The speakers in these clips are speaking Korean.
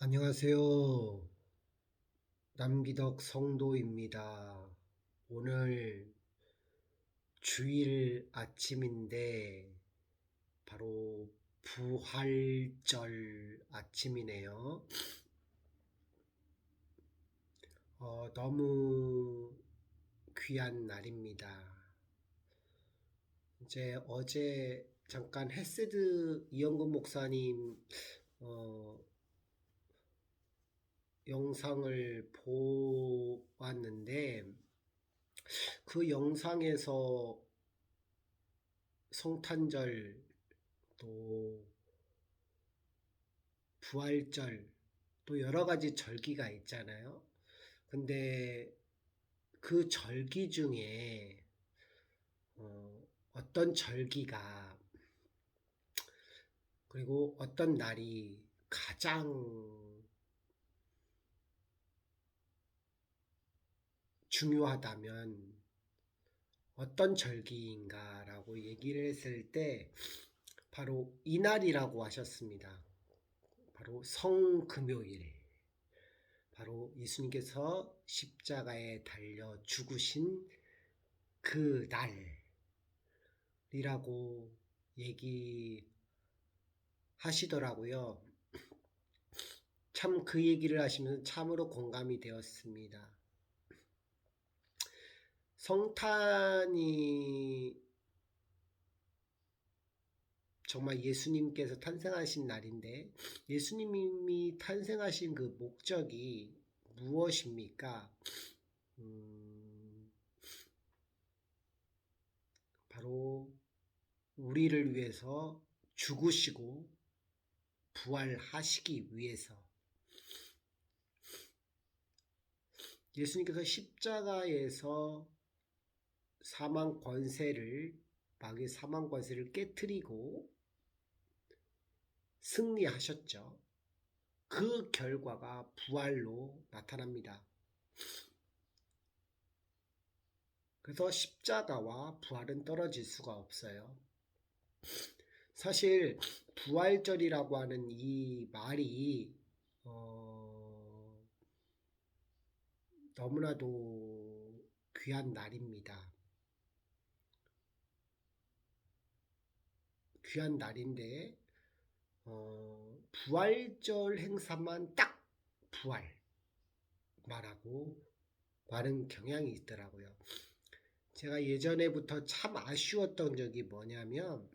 안녕하세요. 남기덕 성도입니다. 오늘 주일 아침인데 바로 부활절 아침이네요. 너무 귀한 날입니다. 이제 어제 잠깐 헤세드 이영근 목사님 어, 영상을 보았는데 그 영상에서 성탄절 또 부활절 또 여러 가지 절기가 있잖아요. 근데 그 절기 중에 어떤 절기가 그리고 어떤 날이 가장 중요하다면 어떤 절기인가라고 얘기를 했을 때 바로 이날이라고 하셨습니다. 바로 성금요일. 바로 예수님께서 십자가에 달려 죽으신 그 날이라고 얘기하시더라고요. 참 그 얘기를 하시면서 참으로 공감이 되었습니다. 성탄이 정말 예수님께서 탄생하신 날인데 예수님이 탄생하신 그 목적이 무엇입니까? 바로 우리를 위해서 죽으시고 부활하시기 위해서 예수님께서 십자가에서 마귀의 사망 권세를 깨뜨리고 승리하셨죠. 그 결과가 부활로 나타납니다. 그래서 십자가와 부활은 떨어질 수가 없어요. 사실 부활절이라고 하는 이 말이 너무나도 귀한 날입니다. 귀한 날인데 부활절 행사만 딱 부활 말하고 많은 경향이 있더라고요. 제가 예전에부터 참 아쉬웠던 적이 뭐냐면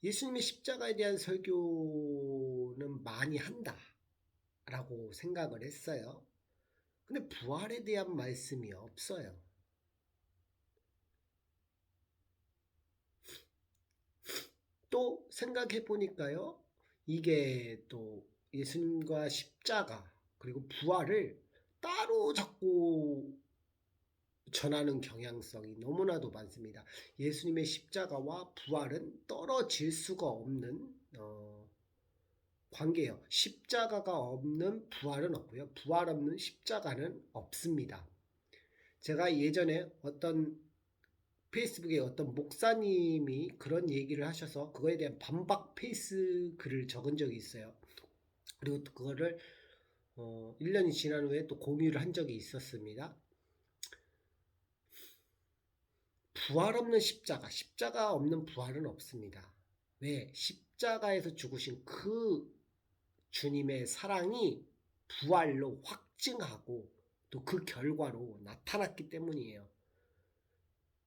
예수님의 십자가에 대한 설교는 많이 한다 라고 생각을 했어요. 근데 부활에 대한 말씀이 없어요. 또 생각해 보니까요. 이게 또 예수님과 십자가 그리고 부활을 따로 자꾸 전하는 경향성이 너무나도 많습니다. 예수님의 십자가와 부활은 떨어질 수가 없는 관계예요. 십자가가 없는 부활은 없고요. 부활 없는 십자가는 없습니다. 제가 예전에 어떤 페이스북에 어떤 목사님이 그런 얘기를 하셔서 그거에 대한 반박 페이스 글을 적은 적이 있어요. 그리고 또 그거를 1년이 지난 후에 또 공유를 한 적이 있었습니다. 부활 없는 십자가 없는 부활은 없습니다. 왜? 십자가에서 죽으신 그 주님의 사랑이 부활로 확증하고 또 그 결과로 나타났기 때문이에요.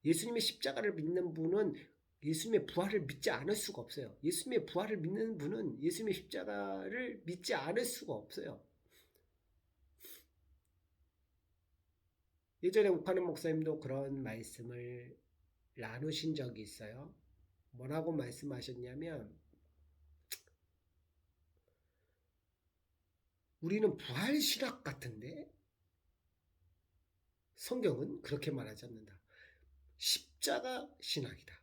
예수님의 십자가를 믿는 분은 예수님의 부활을 믿지 않을 수가 없어요. 예수님의 부활을 믿는 분은 예수님의 십자가를 믿지 않을 수가 없어요. 예전에 옥하는 목사님도 그런 말씀을 나누신 적이 있어요. 뭐라고 말씀하셨냐면 우리는 부활신학 같은데 성경은 그렇게 말하지 않는다. 십자가 신학이다.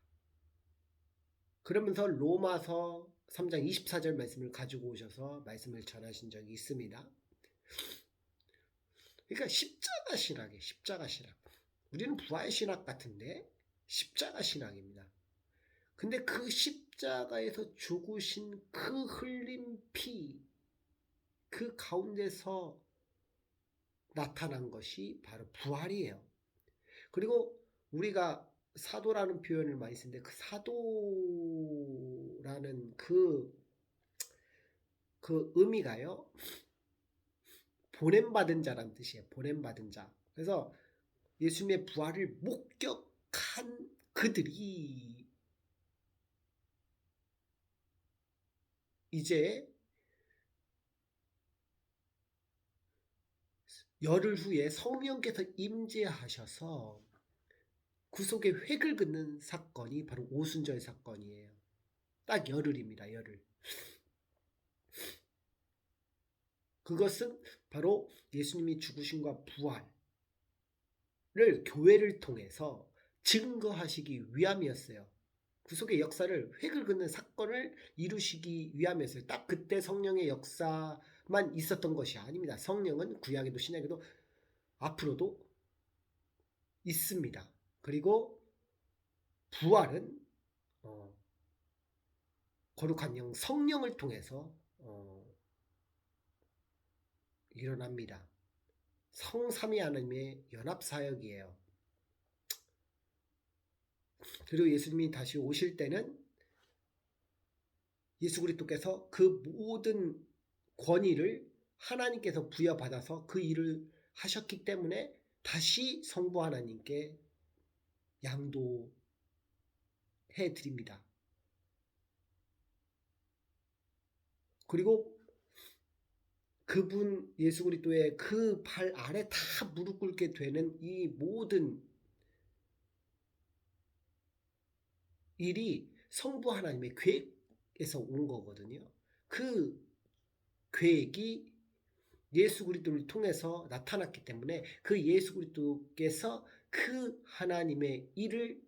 그러면서 로마서 3장 24절 말씀을 가지고 오셔서 말씀을 전하신 적이 있습니다. 그러니까 십자가 신학이에요. 십자가 신학. 우리는 부활 신학 같은데 십자가 신학입니다. 근데 그 십자가에서 죽으신 그 흘린 피, 그 가운데서 나타난 것이 바로 부활이에요. 그리고 우리가 사도라는 표현을 많이 쓰는데 그 사도라는 그 의미가요. 보냄받은 자라는 뜻이에요. 보냄받은 자. 그래서 예수님의 부활을 목격한 그들이 이제 열흘 후에 성령께서 임재하셔서 구속의 획을 긋는 사건이 바로 오순절 사건이에요. 딱 열흘입니다. 열흘. 그것은 바로 예수님이 죽으심과 부활을 교회를 통해서 증거하시기 위함이었어요. 구속의 역사를 획을 긋는 사건을 이루시기 위함이었어요. 딱 그때 성령의 역사만 있었던 것이 아닙니다. 성령은 구약에도 신약에도 앞으로도 있습니다. 그리고 부활은 거룩한 영 성령을 통해서 일어납니다. 성삼위 하나님의 연합사역이에요. 그리고 예수님이 다시 오실 때는 예수 그리스도께서 그 모든 권위를 하나님께서 부여받아서 그 일을 하셨기 때문에 다시 성부 하나님께 양도해 드립니다. 그리고 그분 예수 그리스도의 그 발 아래 다 무릎 꿇게 되는 이 모든 일이 성부 하나님의 계획에서 온 거거든요. 그 계획이 예수 그리스도를 통해서 나타났기 때문에 그 예수 그리스도께서 그 하나님의 일을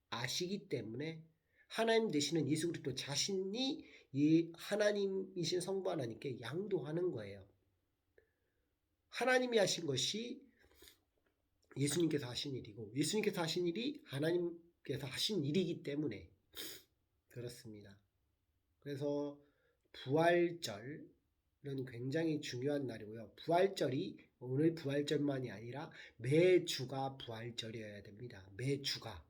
아시기 때문에 하나님 되시는 예수 그리스도 자신이 이 하나님이신 성부 하나님께 양도하는 거예요. 하나님이 하신 것이 예수님께서 하신 일이고 예수님께서 하신 일이 하나님께서 하신 일이기 때문에 그렇습니다. 그래서 부활절은 굉장히 중요한 날이고요. 부활절이 오늘 부활절만이 아니라 매주가 부활절이어야 됩니다. 매주가.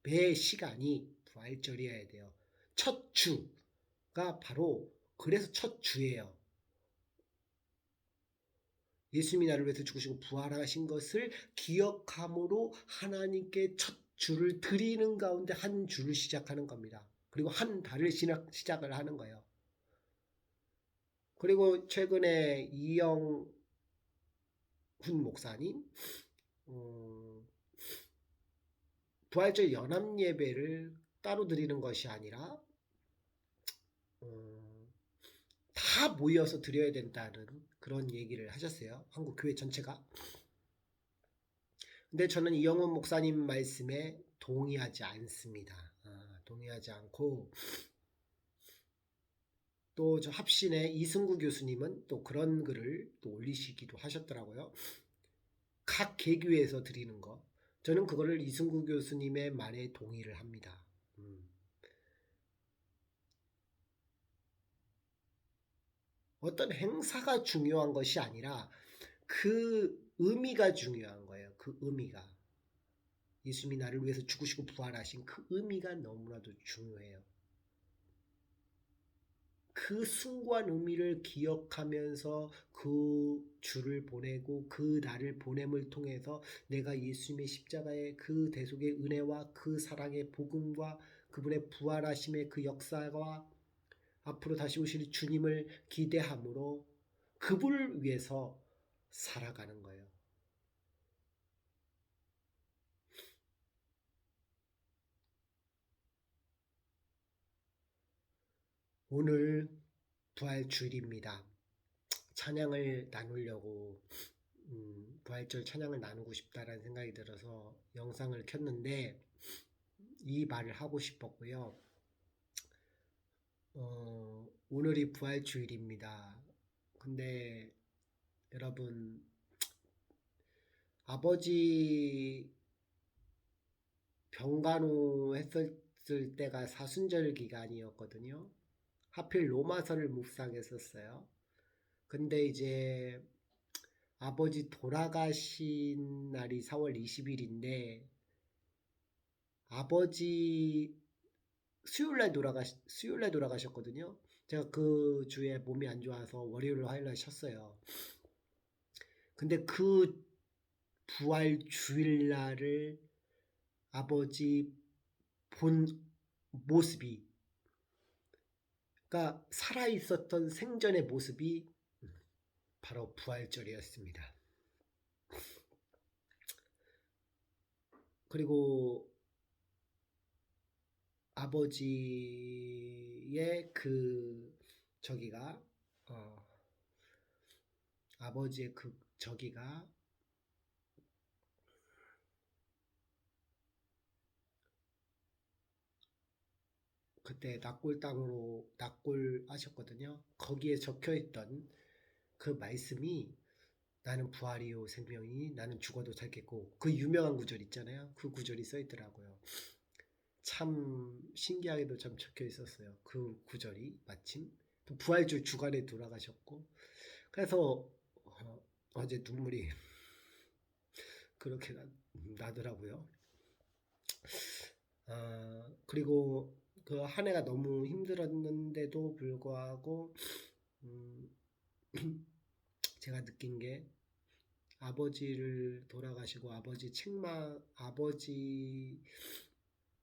매 시간이 부활절이어야 돼요. 첫 주가 바로 그래서 첫 주예요. 예수님이 나를 위해서 죽으시고 부활하신 것을 기억함으로 하나님께 첫 주를 드리는 가운데 한 주를 시작하는 겁니다. 그리고 한 달을 시작을 하는 거예요. 그리고 최근에 이영훈 목사님 부활절 연합 예배를 따로 드리는 것이 아니라 다 모여서 드려야 된다는 그런 얘기를 하셨어요. 한국 교회 전체가. 근데 저는 이영훈 목사님 말씀에 동의하지 않습니다. 동의하지 않고 또 저 합신의 이승구 교수님은 또 그런 글을 또 올리시기도 하셨더라고요. 각 개교에서 드리는 거. 저는 그거를 이승구 교수님의 말에 동의를 합니다. 어떤 행사가 중요한 것이 아니라 그 의미가 중요한 거예요. 그 의미가. 예수님이 나를 위해서 죽으시고 부활하신 그 의미가 너무나도 중요해요. 그 숭고한 의미를 기억하면서 그 주를 보내고 그 날을 보냄을 통해서 내가 예수님의 십자가의 그 대속의 은혜와 그 사랑의 복음과 그분의 부활하심의 그 역사와 앞으로 다시 오실 주님을 기대함으로 그분을 위해서 살아가는 거예요. 오늘 부활주일입니다. 찬양을 나누려고 부활절 찬양을 나누고 싶다라는 생각이 들어서 영상을 켰는데 이 말을 하고 싶었고요. 오늘이 부활주일입니다. 근데 여러분 아버지 병간호 했을 읽었을 때가 사순절 기간이었거든요. 하필 로마서를 묵상했었어요. 근데 이제 아버지 돌아가신 날이 4월 20일인데 아버지 수요일날 돌아가셨거든요. 제가 그 주에 몸이 안 좋아서 월요일 화요일날 쉬었어요. 근데 그 부활 주일날을 아버지 본 모습이, 그러니까 살아있었던 생전의 모습이 바로 부활절이었습니다. 그리고 아버지의 그 저기가 아버지의 그 저기가 그때 납골 땅으로 납골하셨거든요. 거기에 적혀있던 그 말씀이 나는 부활이요 생명이니 나는 죽어도 살겠고, 그 유명한 구절 있잖아요. 그 구절이 써있더라고요. 참 신기하게도 참 적혀 있었어요. 그 구절이 마침 또 부활절 주간에 돌아가셨고, 그래서 어제 눈물이 그렇게 나더라고요. 그리고 그 한 해가 너무 힘들었는데도 불구하고 제가 느낀 게 아버지를 돌아가시고 아버지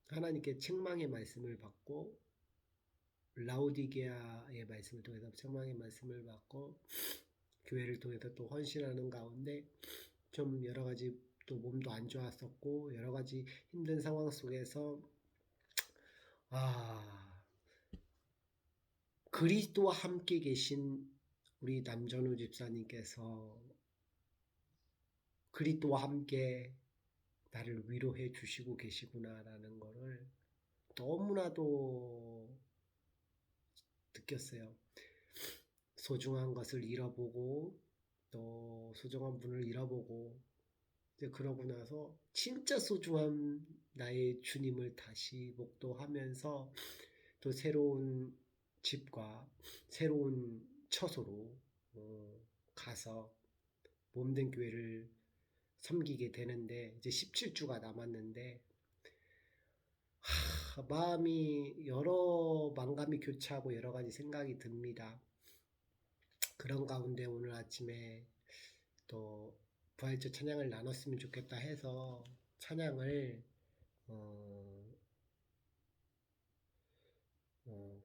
하나님께 책망의 말씀을 받고 라우디게아의 말씀을 통해서 책망의 말씀을 받고 교회를 통해서 또 헌신하는 가운데 좀 여러 가지 또 몸도 안 좋았었고 여러 가지 힘든 상황 속에서 그리스도와 함께 계신 우리 남전우 집사님께서 그리스도와 함께 나를 위로해 주시고 계시구나라는 거를 너무나도 느꼈어요. 소중한 것을 잃어보고 또 소중한 분을 잃어보고 이제 그러고 나서 진짜 소중한 나의 주님을 다시 목도하면서 또 새로운 집과 새로운 처소로 가서 몸된 교회를 섬기게 되는데 이제 17주가 남았는데 마음이 만감이 교차하고 여러 가지 생각이 듭니다. 그런 가운데 오늘 아침에 또 부활절 찬양을 나눴으면 좋겠다 해서 찬양을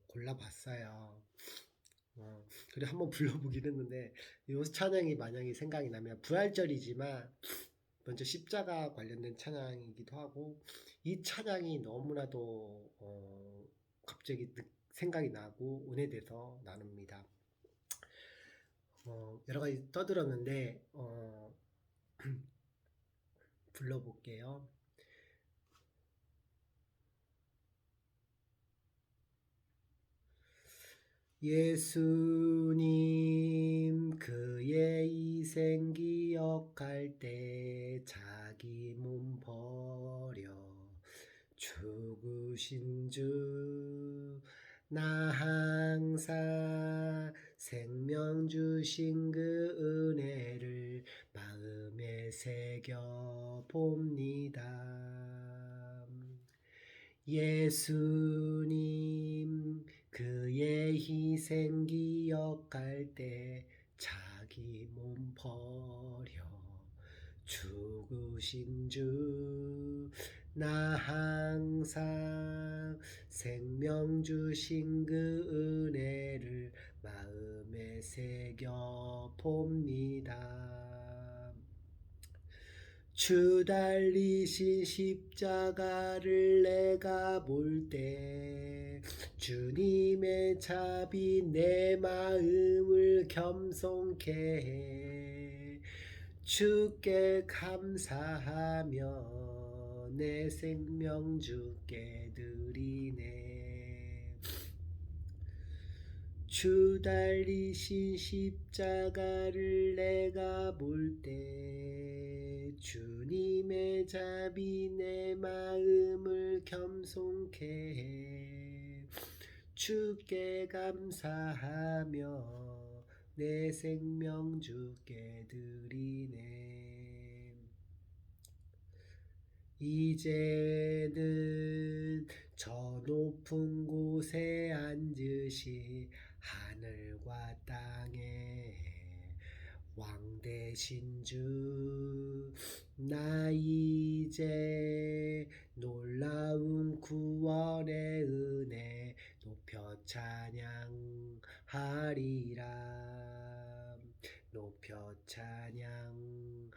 골라봤어요. 그래 한번 불러보긴 했는데 이 찬양이 만약에 생각이 나면 부활절이지만 먼저 십자가 관련된 찬양이기도 하고 이 찬양이 너무나도 갑자기 생각이 나고 은혜돼서 나눕니다. 여러 가지 떠들었는데 불러볼게요. 예수님 그의 희생 기억할 때 자기 몸 버려 죽으신 주 나 항상 생명 주신 그 은혜를 마음에 새겨 봅니다. 예수님 그의 희생 기억할 때 자기 몸 버려 죽으신 주 나 항상 생명 주신 그 은혜를 마음에 새겨 봅니다. 주 달리신 십자가를 내가 볼 때 주님의 자비 내 마음을 겸손케 해 주께 감사하며 내 생명 주께 드리네. 주 달리신 십자가를 내가 볼 때 주님의 자비 내 마음을 겸손케 해 주께 감사하며 내 생명 주께 드리네. 이제는 저 높은 곳에 앉으시 하늘과 땅에 왕 되신 주, 나 이제 놀라운 구원의 은혜 높여 찬양하리라. 높여 찬양하리라.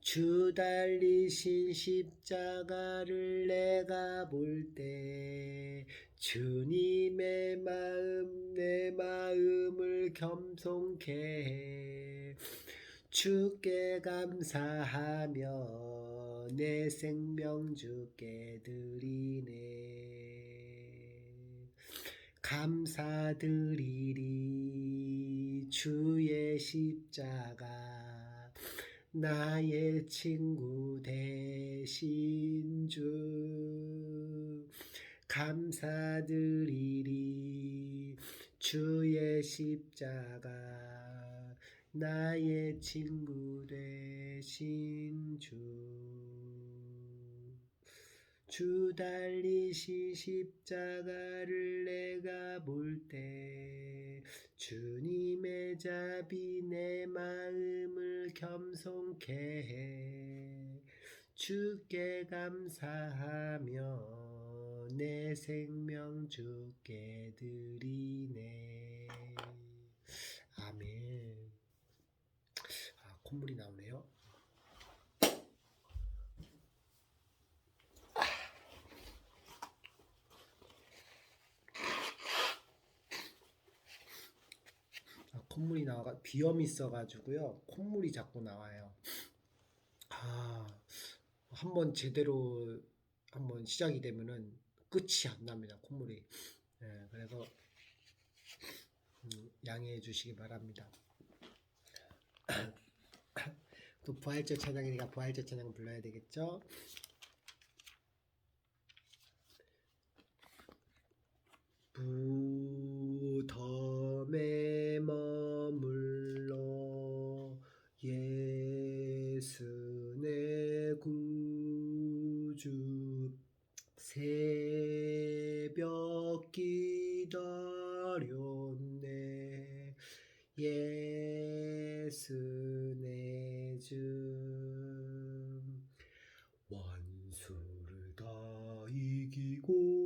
주 달리신 십자가를 내가 볼 때 주님의 마음 내 마음을 겸손케 해 주께 감사하며 내 생명 주께 드리네. 감사드리리 주의 십자가 나의 친구 되신 주. 감사드리리 주의 십자가 나의 친구 되신 주. 주 달리신 십자가를 내가 볼 때 주님의 자비 내 마음을 겸손케 해 주께 감사하며 내 생명 주께 드리네. 아멘. 콧물이 나오네요. 콧물이 나와가 비염이 있어가지고요. 콧물이 자꾸 나와요. 한번 제대로 한번 시작이 되면은 끝이 안 납니다. 콧물이. 네, 그래서 양해해 주시기 바랍니다. 또 부활절 찬양이니까 부활절 찬양 불러야 되겠죠? 무덤에 머물러 예수 내 구주 새벽 기다렸네. 예수 내 주. 원수를 다 이기고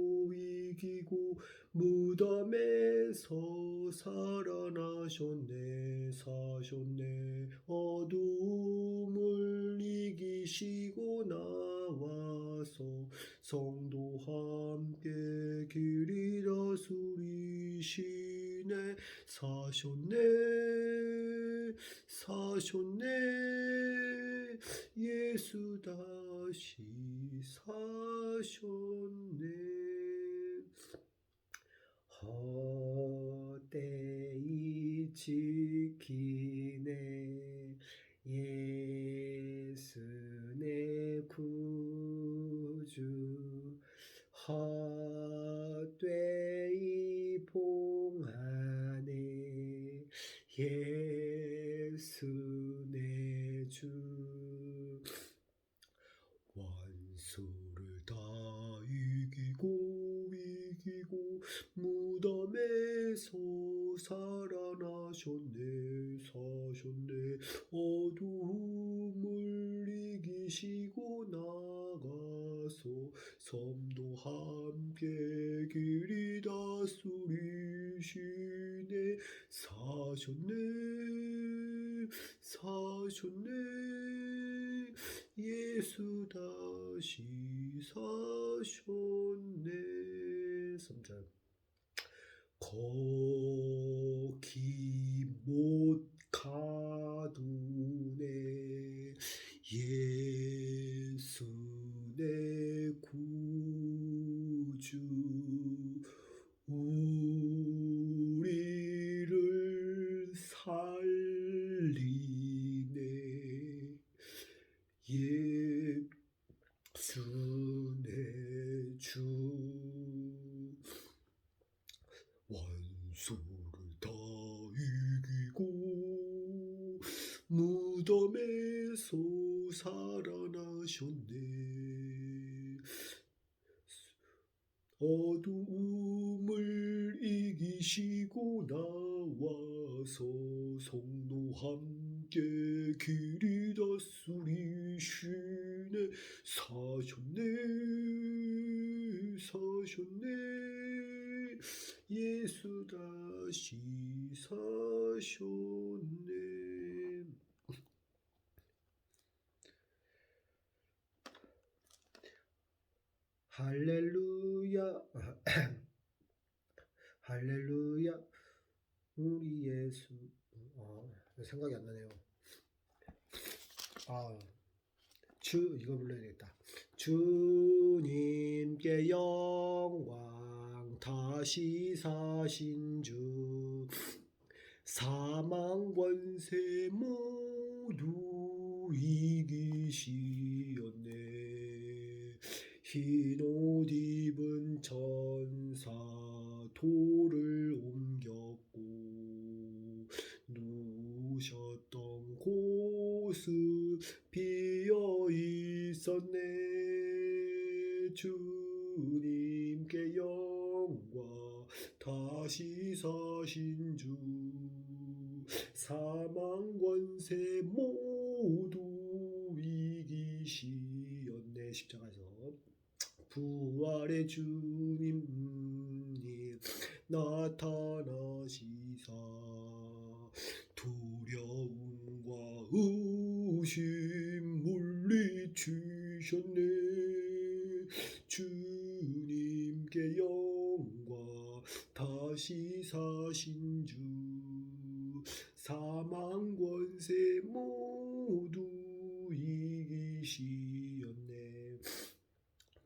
무덤에서 살아나셨네. 사셨네. 어두움을 이기시고 나와서 성도 함께 길이 다스리시네. 사셨네. 예수 다시 사셨네. 헛되이 지키네. 예수 내 구주 헛되이 봉하네. 예수 내 주. 원수를 다 이기고 무덤에서 살아나셨네. 사셨네. 어두움을 이기시고 나가서 섬도 함께 길이 다스리시네. 사셨네. 예수 다시 사셨네. 3절. 거기 못 가두네. 예수 내 구주 우리를 살리네. 주 원수를 다 이기고 무덤에서 살아나셨네. 어두움을 이기시고 나와서 성도 함께 길이 다스리시네. 사셨네 예수 다시 사셨네. 할렐루야. 할렐루야. 우리 예수. 생각이 안 나네요. 이거 불러야 되겠다. 주님께 영광 다시 사신 주 사망 권세 모두 이기시었네. 흰 옷 입은 천사 돌을 옮겼고 누우셨던 곳은 비어 있었네. 주님께 영광 다시 사신 주 사망 권세 모두 이기시었네. 십자가에서 부활의 주님 나타나시사 두려움과 의심 물리치셨네. 주님께 영광 다시 사신 주 사망 권세 모두 이기시었네.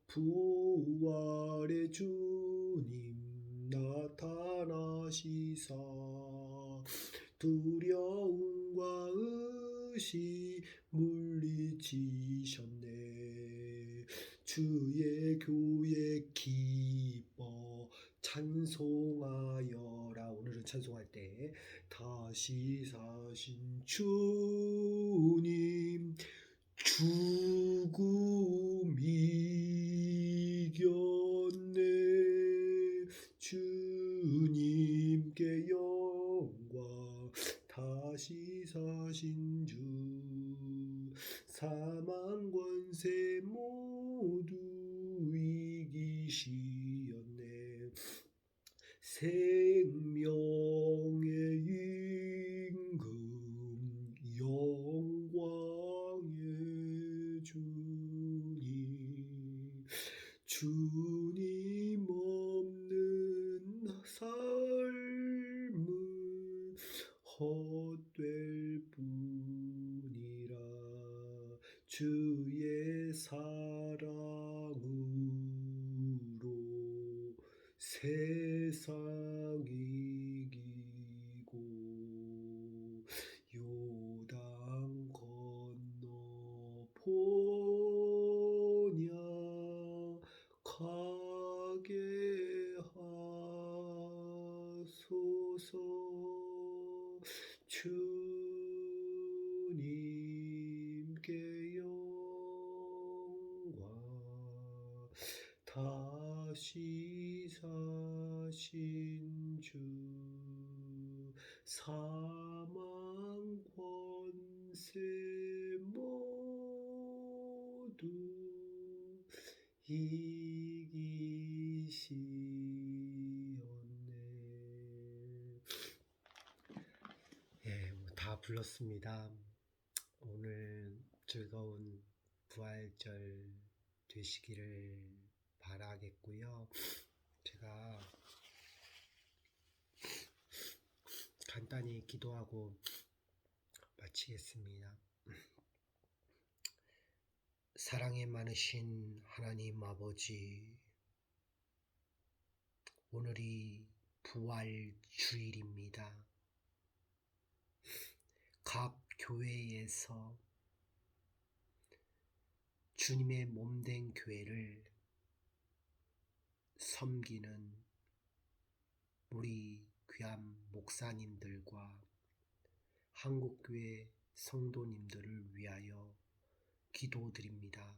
부활의 주님 나타나시사 두려움과 의심 물리치셨네. 주의 교회 기뻐 찬송하여라. 오늘은 찬송할 때 다시 사신 주님 죽음 이겼네. 주님께 영광 다시 사신 주 사망 권세 모두 이기시었네. 생명의 임금 영광의 주님 없는 삶은 헛될 뿐이라. 주의 사랑으로 세상 이기고 요단 건너 보냐 가게 하소서. 주님께 영광 다시 사신 주 사망 권세 모두 이기시었네. 다 불렀습니다. 오늘 즐거운 부활절 되시기를 바라겠고요. 제가 간단히 기도하고 마치겠습니다. 사랑에 많으신 하나님 아버지, 오늘이 부활 주일입니다. 각 교회에서 주님의 몸된 교회를 섬기는 우리 귀한 목사님들과 한국교회 성도님들을 위하여 기도드립니다.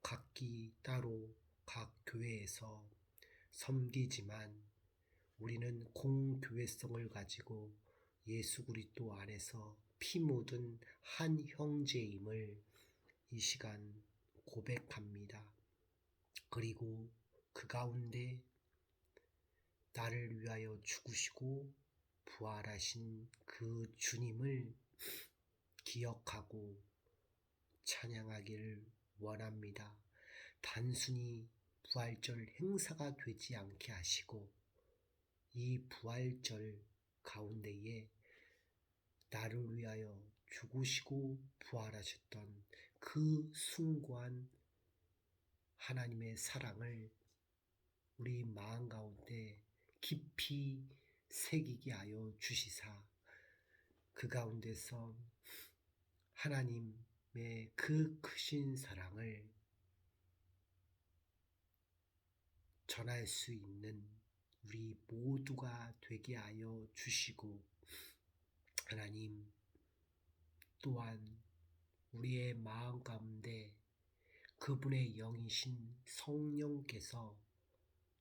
각기 따로 각 교회에서 섬기지만 우리는 공교회성을 가지고 예수 그리스도 안에서 피 묻은 한 형제임을 이 시간 고백합니다. 그리고 그 가운데 나를 위하여 죽으시고 부활하신 그 주님을 기억하고 찬양하기를 원합니다. 단순히 부활절 행사가 되지 않게 하시고 이 부활절 가운데에 나를 위하여 죽으시고 부활하셨던 그 숭고한 하나님의 사랑을 우리 마음 가운데 깊이 새기게 하여 주시사 그 가운데서 하나님의 그 크신 사랑을 전할 수 있는 우리 모두가 되게 하여 주시고 하나님 또한 우리의 마음 가운데 그분의 영이신 성령께서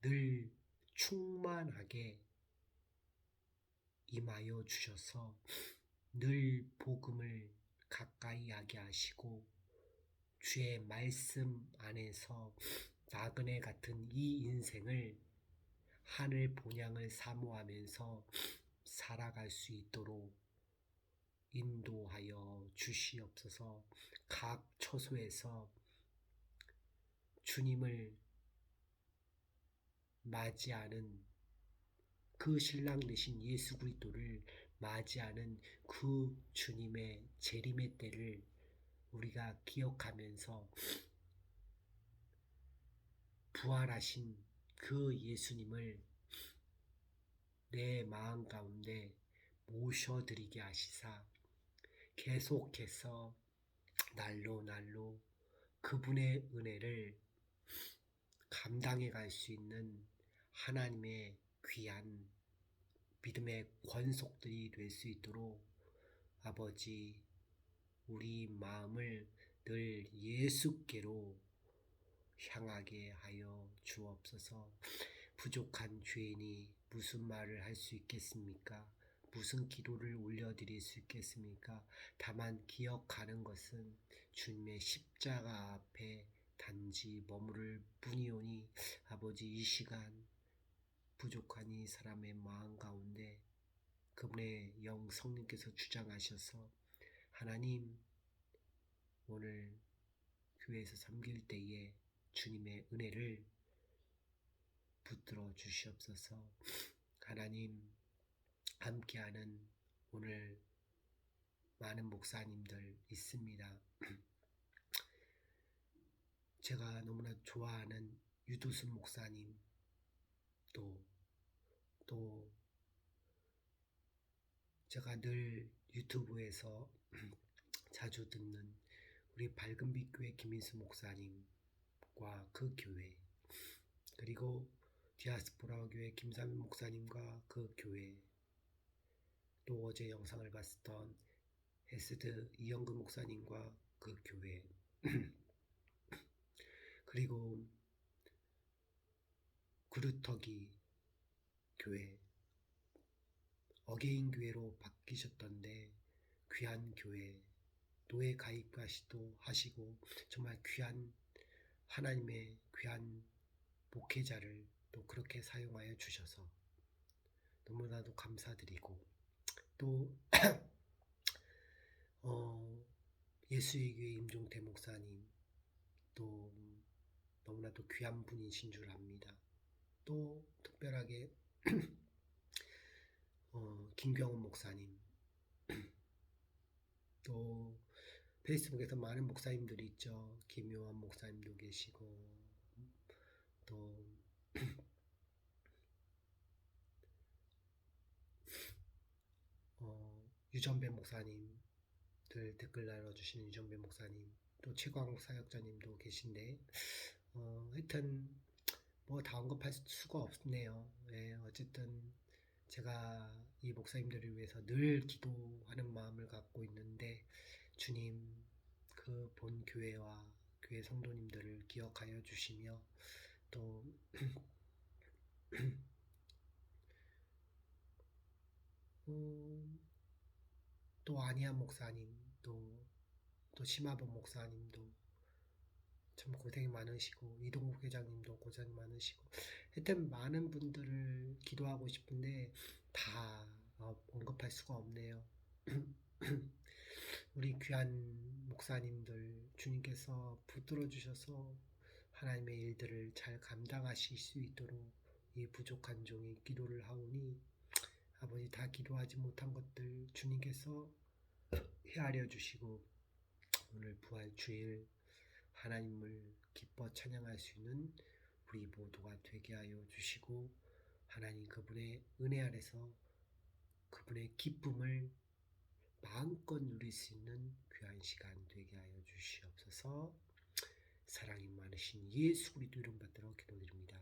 늘 충만하게 임하여 주셔서 늘 복음을 가까이 하게 하시고 주의 말씀 안에서 나그네 같은 이 인생을 하늘 본향을 사모하면서 살아갈 수 있도록 인도하여 주시옵소서. 각 처소에서 주님을 맞이하는 그 신랑 되신 예수 그리스도를 맞이하는 그 주님의 재림의 때를 우리가 기억하면서 부활하신 그 예수님을 내 마음 가운데 모셔드리게 하시사 계속해서 날로 그분의 은혜를 감당해 갈 수 있는 하나님의 귀한 믿음의 권속들이 될 수 있도록 아버지 우리 마음을 늘 예수께로 향하게 하여 주옵소서. 부족한 죄인이 무슨 말을 할 수 있겠습니까? 무슨 기도를 올려드릴 수 있겠습니까? 다만 기억하는 것은 주님의 십자가 앞에 단지 머무를 뿐이오니 아버지 이 시간 부족한 이 사람의 마음 가운데 그분의 영 성령께서 주장하셔서 하나님 오늘 교회에서 섬길 때에 주님의 은혜를 붙들어 주시옵소서. 하나님 함께하는 오늘 많은 목사님들 있습니다. 제가 너무나 좋아하는 유두순 목사님 또 제가 늘 유튜브에서 자주 듣는 우리 밝은빛 교회 김인수 목사님과 그 교회 그리고 디아스포라 교회 김삼윤 목사님과 그 교회 또 어제 영상을 봤던 헤스드 이영근 목사님과 그 교회 그리고 그루터기 교회 어게인 교회로 바뀌셨던데 귀한 교회 노예 가입가시도 하시고 정말 귀한 하나님의 귀한 목회자를 또 그렇게 사용하여 주셔서 너무나도 감사드리고 또 예수의 교회 임종태 목사님 또 너무나도 귀한 분이신 줄 압니다. 또 특별하게 김경훈 목사님 또 페이스북에서 많은 목사님들이 있죠. 김요한 목사님도 계시고 또 유전배 목사님들 댓글 달아주시는 유전배 목사님 또 최광욱 사역자님도 계신데 하여튼 뭐 다 언급할 수가 없네요. 예, 어쨌든 제가 이 목사님들을 위해서 늘 기도하는 마음을 갖고 있는데 주님 그 본 교회와 교회 성도님들을 기억하여 주시며 또 음, 또 안희한 목사님 또 심화범 목사님도 참 고생이 많으시고 이동국 회장님도 고생이 많으시고 하여튼 많은 분들을 기도하고 싶은데 다 언급할 수가 없네요. 우리 귀한 목사님들 주님께서 붙들어 주셔서 하나님의 일들을 잘 감당하실 수 있도록 이 부족한 종이 기도를 하오니 아버지 다 기도하지 못한 것들 주님께서 헤아려 주시고 오늘 부활 주일 하나님을 기뻐 찬양할 수 있는 우리 모두가 되게 하여 주시고 하나님 그분의 은혜 아래서 그분의 기쁨을 마음껏 누릴 수 있는 귀한 시간 되게 하여 주시옵소서. 사랑이 많으신 예수 그리스도 이름 받들어 기도드립니다.